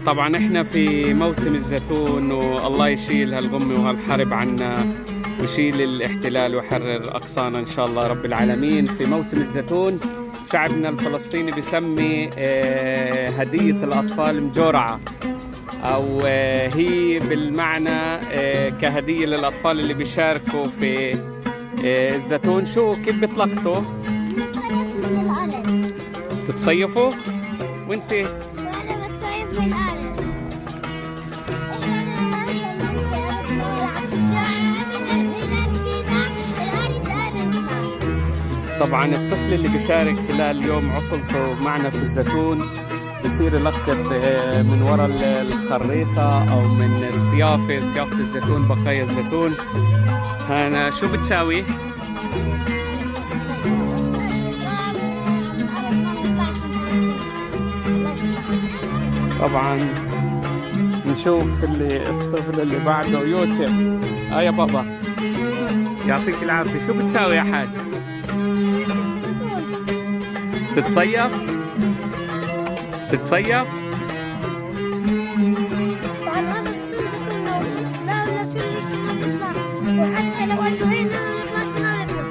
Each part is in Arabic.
طبعا احنا في موسم الزيتون، والله يشيل هالغمة وهالحرب عنا ويشيل الاحتلال ويحرر أقصانا إن شاء الله رب العالمين. في موسم الزيتون شعبنا الفلسطيني بيسمي هدية الأطفال مجورعة، أو هي بالمعنى كهدية للأطفال اللي بيشاركوا في الزيتون. شو كيف بيطلقتوا؟ تتصيفوا؟ وانت؟ وانا بتصيف بالارض. طبعا الطفل اللي بيشارك خلال يوم عطلته معنا في الزيتون بصير يلقط من وراء الخريطة أو من صيافة الزيتون، بقايا الزيتون. هنا شو بتساوي؟ طبعا نشوف الطفل اللي بعده يوسف. يا بابا يعطيك العافية. شو بتساوي يا حاج؟ تتصيف؟ تتصيف؟ وحتى لو اجوينا ما نطلعش من ارضنا.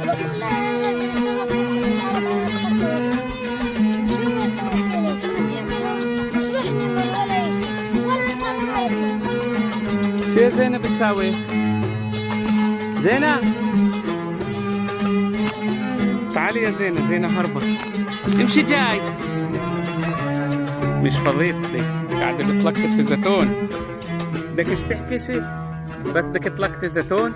بقول له لازم نشرب شو يسوي كذا؟ شو يعملوا؟ مش رح نعمل ولا شيء ولا نطلع من ارضنا. شو يا زينة بتساوي؟ زينة تعالي يا زينة. زينة هربت. امشي جاي. مش فضيت لك، قاعدة بتلقط في زيتون. بدكش تحكي شيء؟ بس بدك تلقطي زيتون؟